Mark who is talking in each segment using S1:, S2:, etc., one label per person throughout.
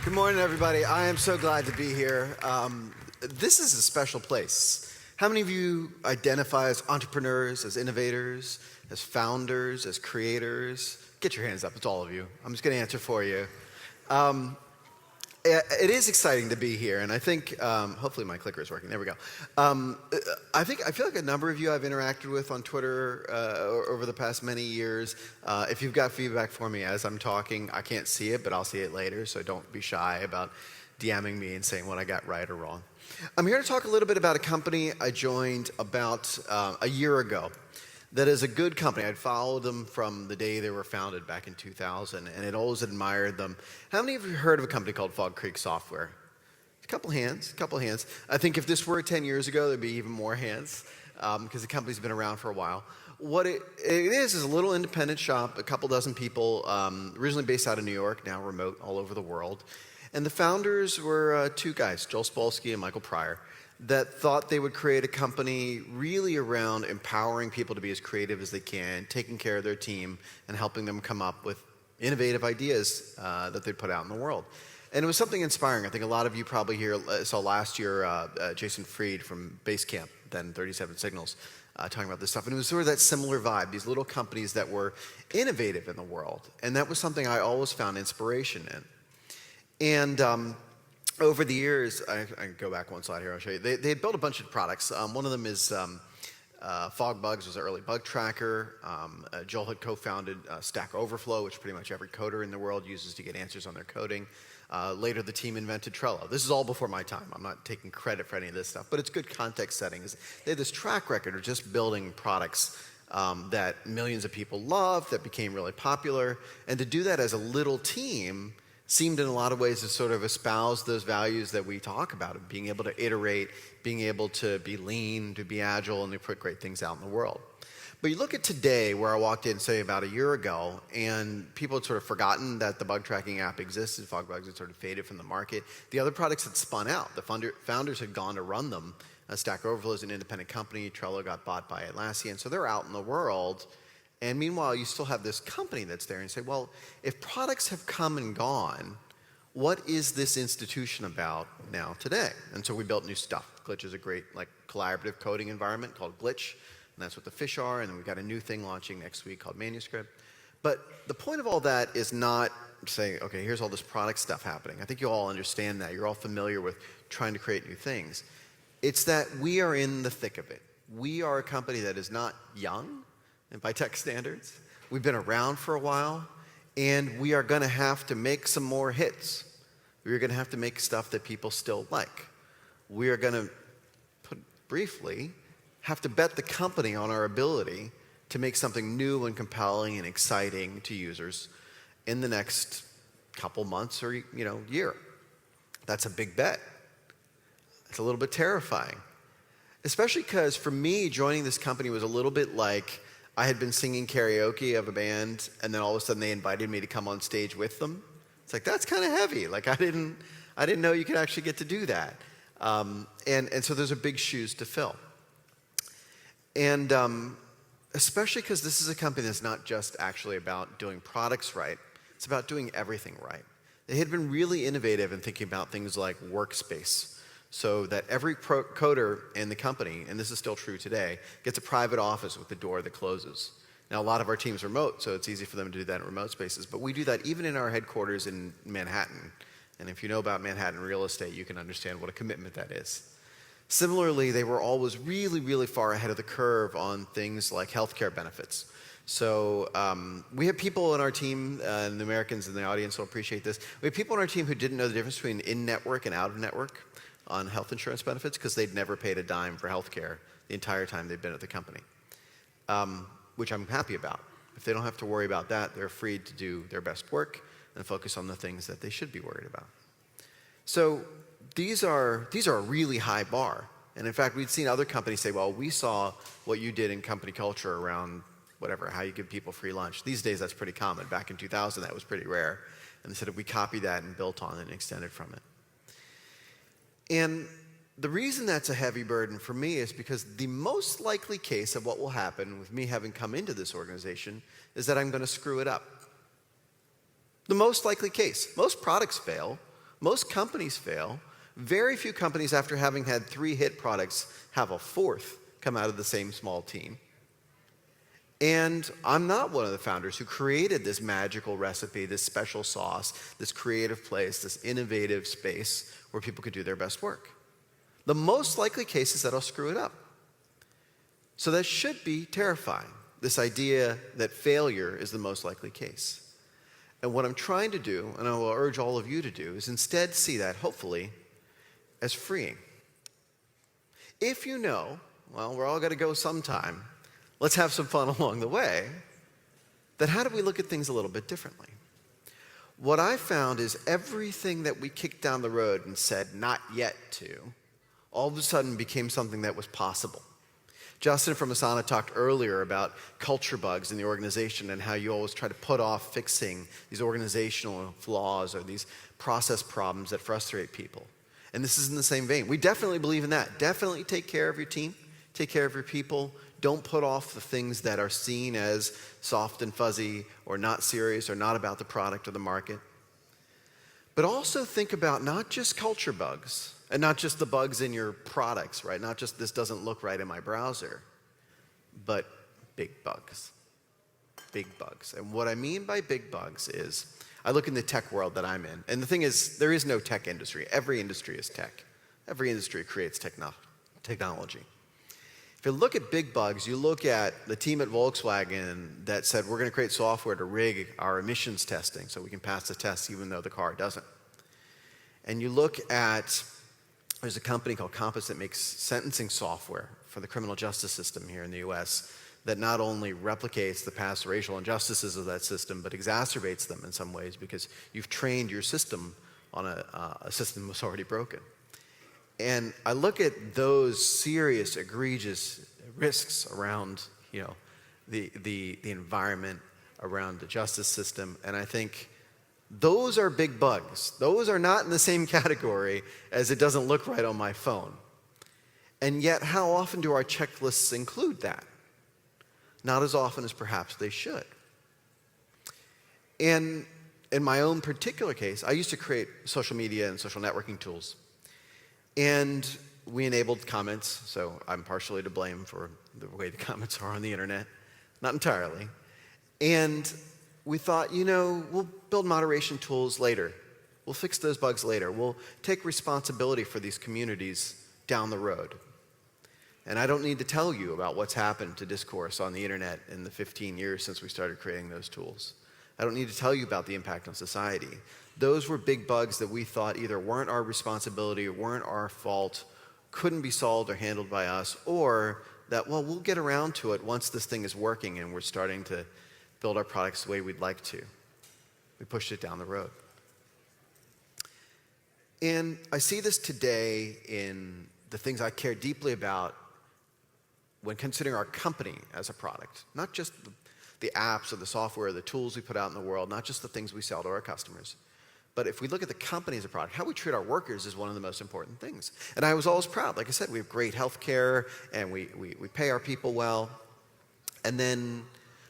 S1: Good morning, everybody. I am so glad to be here. This is a special place. How many of you identify as entrepreneurs, as innovators, as founders, as creators? Get your hands up. It's all of you. I'm just going to answer for you. It is exciting to be here, and I think, hopefully my clicker is working. There we go. I feel like a number of you I've interacted with on Twitter over the past many years. If you've got feedback for me as I'm talking, I can't see it, but I'll see it later, so don't be shy about DMing me and saying what I got right or wrong. I'm here to talk a little bit about a company I joined about a year ago. That is a good company. I'd followed them from the day they were founded back in 2000, and I'd always admired them. How many of you heard of a company called Fog Creek Software? A couple hands. I think if this were 10 years ago, there'd be even more hands, because the company's been around for a while. What it is a little independent shop, a couple dozen people, originally based out of New York, now remote all over the world. And the founders were two guys, Joel Spolsky and Michael Pryor, that thought they would create a company really around empowering people to be as creative as they can, taking care of their team, and helping them come up with innovative ideas that they'd put out in the world. And it was something inspiring. I think a lot of you probably saw last year Jason Fried from Basecamp, then 37 Signals, talking about this stuff. And it was sort of that similar vibe, these little companies that were innovative in the world. And that was something I always found inspiration in. And over the years, I can go back one slide here, I'll show you. They had built a bunch of products. One of them is FogBugs, was an early bug tracker. Joel had co-founded Stack Overflow, which pretty much every coder in the world uses to get answers on their coding. Later, the team invented Trello. This is all before my time. I'm not taking credit for any of this stuff, but it's good context settings. They had this track record of just building products that millions of people loved, that became really popular. And to do that as a little team seemed in a lot of ways to sort of espouse those values that we talk about, of being able to iterate, being able to be lean, to be agile, and to put great things out in the world. But you look at today, where I walked in, say, about a year ago, and people had sort of forgotten that the bug tracking app existed. FogBugs had sort of faded from the market. The other products had spun out. The founders had gone to run them. Stack Overflow is an independent company. Trello got bought by Atlassian. So they're out in the world. And meanwhile, you still have this company that's there, and you say, well, if products have come and gone, what is this institution about now today? And so we built new stuff. Glitch is a great collaborative coding environment called Glitch, and that's what the fish are. And then we've got a new thing launching next week called Manuscript. But the point of all that is not saying, okay, here's all this product stuff happening. I think you all understand that. You're all familiar with trying to create new things. It's that we are in the thick of it. We are a company that is not young, and by tech standards. We've been around for a while, and we are going to have to make some more hits. We're going to have to make stuff that people still like. We are going to, put briefly, have to bet the company on our ability to make something new and compelling and exciting to users in the next couple months or year. That's a big bet. It's a little bit terrifying, especially because for me, joining this company was a little bit like I had been singing karaoke of a band, and then all of a sudden they invited me to come on stage with them. It's like, that's kind of heavy. Like, I didn't know you could actually get to do that. And so those are big shoes to fill. And especially because this is a company that's not just actually about doing products right. It's about doing everything right. They had been really innovative in thinking about things like workspace, so that every coder in the company, and this is still true today, gets a private office with the door that closes. Now, a lot of our team's remote, so it's easy for them to do that in remote spaces, but we do that even in our headquarters in Manhattan. And if you know about Manhattan real estate, you can understand what a commitment that is. Similarly, they were always really, really far ahead of the curve on things like healthcare benefits. So we have people on our team, and the Americans in the audience will appreciate this. We have people on our team who didn't know the difference between in-network and out-of-network on health insurance benefits because they'd never paid a dime for healthcare the entire time they'd been at the company, which I'm happy about. If they don't have to worry about that, they're free to do their best work and focus on the things that they should be worried about. So these are a really high bar. And in fact, we'd seen other companies say, well, we saw what you did in company culture around whatever, how you give people free lunch. These days, that's pretty common. Back in 2000, that was pretty rare. And they said, if we copy that and built on it and extended from it. And the reason that's a heavy burden for me is because the most likely case of what will happen with me having come into this organization is that I'm going to screw it up. The most likely case. Most products fail. Most companies fail. Very few companies, after having had 3 hit products, have a 4th come out of the same small team. And I'm not one of the founders who created this magical recipe, this special sauce, this creative place, this innovative space where people could do their best work. The most likely case is that I'll screw it up. So that should be terrifying, this idea that failure is the most likely case. And what I'm trying to do, and I will urge all of you to do, is instead see that, hopefully, as freeing. If you know, well, we're all going to go sometime, let's have some fun along the way, then how do we look at things a little bit differently? What I found is everything that we kicked down the road and said not yet to, all of a sudden became something that was possible. Justin from Asana talked earlier about culture bugs in the organization and how you always try to put off fixing these organizational flaws or these process problems that frustrate people. And this is in the same vein. We definitely believe in that. Definitely take care of your team, take care of your people. Don't put off the things that are seen as soft and fuzzy or not serious or not about the product or the market. But also think about not just culture bugs and not just the bugs in your products, right? Not just this doesn't look right in my browser, but big bugs. Big bugs. And what I mean by big bugs is I look in the tech world that I'm in. And the thing is, there is no tech industry. Every industry is tech. Every industry creates technology. If you look at big bugs, you look at the team at Volkswagen that said, we're going to create software to rig our emissions testing so we can pass the tests even though the car doesn't. And you look at, there's a company called Compass that makes sentencing software for the criminal justice system here in the US that not only replicates the past racial injustices of that system, but exacerbates them in some ways because you've trained your system on a system that was already broken. And I look at those serious, egregious risks around, the environment, around the justice system, and I think those are big bugs. Those are not in the same category as it doesn't look right on my phone. And yet, how often do our checklists include that? Not as often as perhaps they should. And in my own particular case, I used to create social media and social networking tools. And we enabled comments, so I'm partially to blame for the way the comments are on the internet. Not entirely. And we thought, we'll build moderation tools later. We'll fix those bugs later. We'll take responsibility for these communities down the road. And I don't need to tell you about what's happened to discourse on the internet in the 15 years since we started creating those tools. I don't need to tell you about the impact on society. Those were big bugs that we thought either weren't our responsibility or weren't our fault, couldn't be solved or handled by us, or that, we'll get around to it once this thing is working and we're starting to build our products the way we'd like to. We pushed it down the road. And I see this today in the things I care deeply about when considering our company as a product, not just the apps or the software or the tools we put out in the world, not just the things we sell to our customers. But if we look at the company as a product, how we treat our workers is one of the most important things. And I was always proud. Like I said, we have great health care, and we pay our people well. And then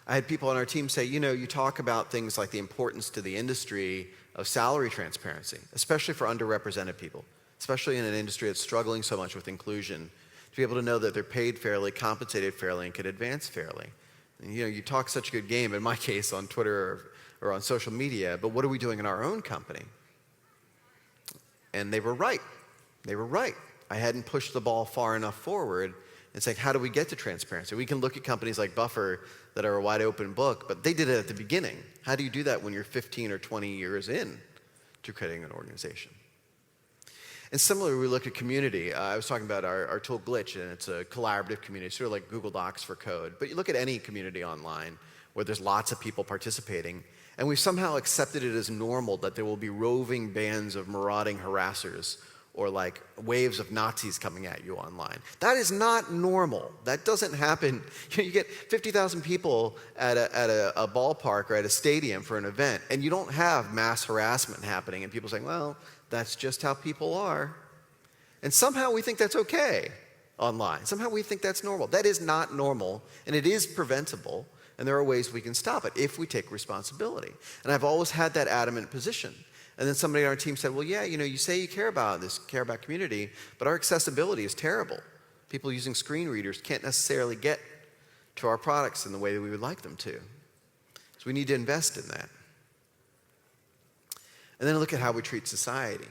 S1: I had people on our team say, you talk about things like the importance to the industry of salary transparency, especially for underrepresented people, especially in an industry that's struggling so much with inclusion, to be able to know that they're paid fairly, compensated fairly, and can advance fairly. And, you talk such a good game, in my case, on Twitter or on social media, but what are we doing in our own company? And they were right. They were right. I hadn't pushed the ball far enough forward and saying, how do we get to transparency? We can look at companies like Buffer that are a wide open book, but they did it at the beginning. How do you do that when you're 15 or 20 years in to creating an organization? And similarly, we look at community. I was talking about our tool Glitch, and it's a collaborative community, sort of like Google Docs for code. But you look at any community online where there's lots of people participating, and we've somehow accepted it as normal that there will be roving bands of marauding harassers or like waves of Nazis coming at you online. That is not normal. That doesn't happen. You get 50,000 people at a ballpark or at a stadium for an event, and you don't have mass harassment happening and people saying, well, that's just how people are. And somehow we think that's okay online. Somehow we think that's normal. That is not normal, and it is preventable, and there are ways we can stop it if we take responsibility. And I've always had that adamant position. And then somebody on our team said, well, yeah, you say you care about community, but our accessibility is terrible. People using screen readers can't necessarily get to our products in the way that we would like them to. So we need to invest in that. And then look at how we treat society,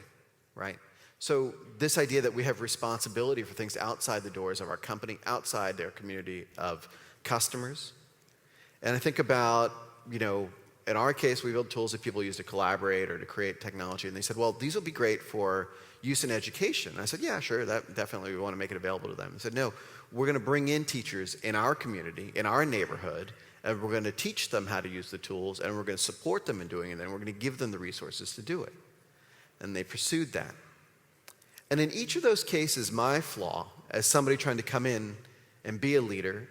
S1: right? So this idea that we have responsibility for things outside the doors of our company, outside their community of customers. And I think about, in our case, we build tools that people use to collaborate or to create technology. And they said, well, these will be great for use in education. And I said, yeah, sure, that definitely we want to make it available to them. They said, no, we're going to bring in teachers in our community, in our neighborhood, and we're going to teach them how to use the tools, and we're going to support them in doing it, and we're going to give them the resources to do it. And they pursued that. And in each of those cases, my flaw, as somebody trying to come in and be a leader,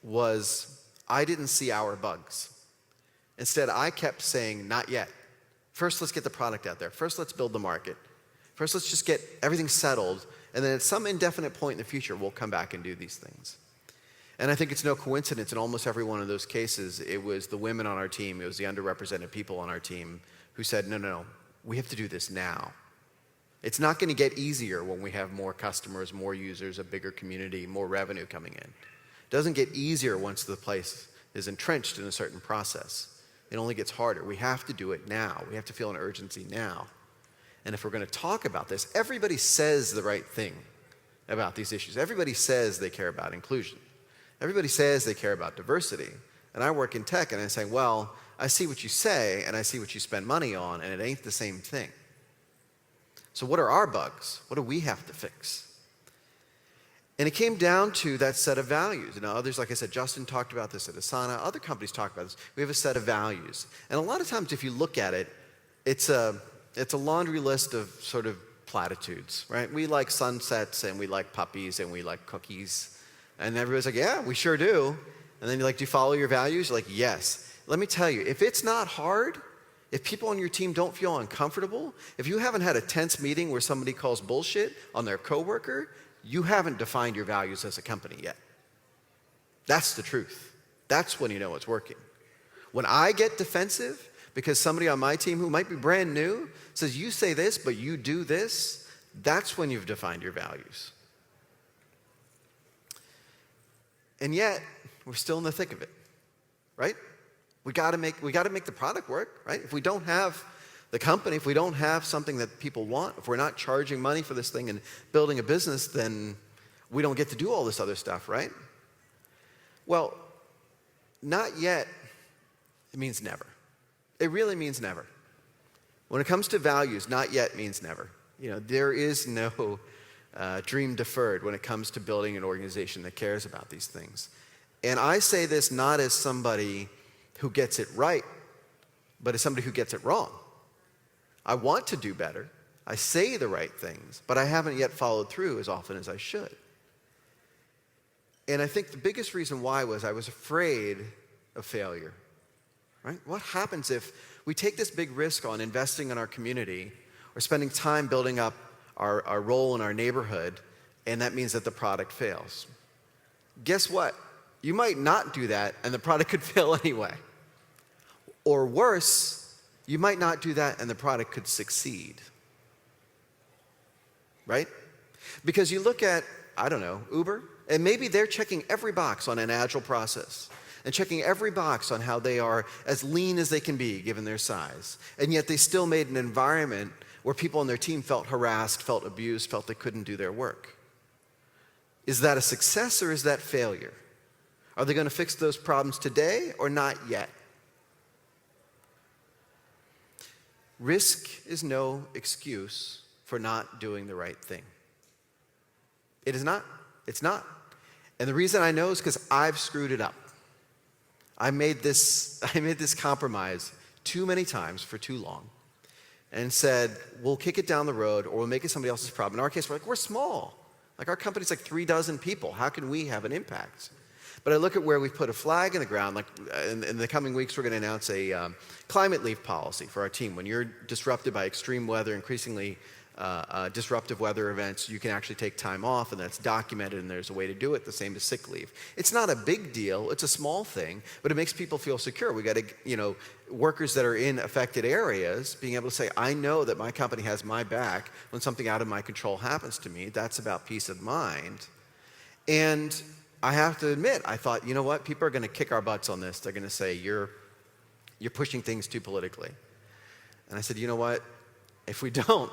S1: was I didn't see our bugs. Instead, I kept saying, not yet. First, let's get the product out there. First, let's build the market. First, let's just get everything settled, and then at some indefinite point in the future, we'll come back and do these things. And I think it's no coincidence in almost every one of those cases, it was the women on our team, it was the underrepresented people on our team who said, no, we have to do this now. It's not going to get easier when we have more customers, more users, a bigger community, more revenue coming in. It doesn't get easier once the place is entrenched in a certain process. It only gets harder. We have to do it now. We have to feel an urgency now. And if we're going to talk about this, everybody says the right thing about these issues. Everybody says they care about inclusion. Everybody says they care about diversity. And I work in tech, and I say, well, I see what you say, and I see what you spend money on, and it ain't the same thing. So what are our bugs? What do we have to fix? And it came down to that set of values. Others, like I said, Justin talked about this at Asana. Other companies talk about this. We have a set of values. And a lot of times, if you look at it, it's a laundry list of sort of platitudes, right? We like sunsets, and we like puppies, and we like cookies. And everybody's like, yeah, we sure do. And then you're like, do you follow your values? You're like, yes. Let me tell you, if it's not hard, if people on your team don't feel uncomfortable, if you haven't had a tense meeting where somebody calls bullshit on their coworker, you haven't defined your values as a company yet. That's the truth. That's when you know it's working. When I get defensive because somebody on my team who might be brand new says, you say this, but you do this, that's when you've defined your values. And yet, we're still in the thick of it, right? We got to make the product work, right? If we don't have the company, if we don't have something that people want, if we're not charging money for this thing and building a business, then we don't get to do all this other stuff, right? Well, not yet, it means never. It really means never. When it comes to values, not yet means never. There is no dream deferred when it comes to building an organization that cares about these things. And I say this not as somebody who gets it right, but as somebody who gets it wrong. I want to do better. I say the right things, but I haven't yet followed through as often as I should. And I think the biggest reason why was I was afraid of failure, right? What happens if we take this big risk on investing in our community or spending time building up our role in our neighborhood, and that means that the product fails? Guess what? You might not do that, and the product could fail anyway. Or worse, you might not do that, and the product could succeed. Right? Because you look at, Uber, and maybe they're checking every box on an agile process and checking every box on how they are as lean as they can be given their size. And yet they still made an environment where people on their team felt harassed, felt abused, felt they couldn't do their work. Is that a success or is that failure? Are they going to fix those problems today or not yet? Risk is no excuse for not doing the right thing. It is not. It's not. And the reason I know is because I've screwed it up. I made this compromise too many times for too long and said, we'll kick it down the road or we'll make it somebody else's problem. In our case, we're small. Our company's 36 people. How can we have an impact? But I look at where we've put a flag in the ground. In the coming weeks, we're going to announce a climate leave policy for our team. When you're disrupted by extreme weather, increasingly disruptive weather events, you can actually take time off, and that's documented, and there's a way to do it, the same as sick leave. It's not a big deal, it's a small thing, but it makes people feel secure. We got to, workers that are in affected areas, being able to say, I know that my company has my back when something out of my control happens to me. That's about peace of mind. And I have to admit, I thought, you know what, people are going to kick our butts on this. They're going to say, you're pushing things too politically. And I said, you know what, if we don't,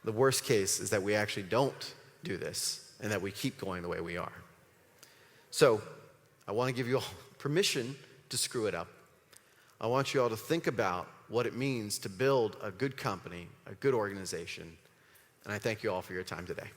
S1: the worst case is that we actually don't do this and that we keep going the way we are. So I want to give you all permission to screw it up. I want you all to think about what it means to build a good company, a good organization. And I thank you all for your time today.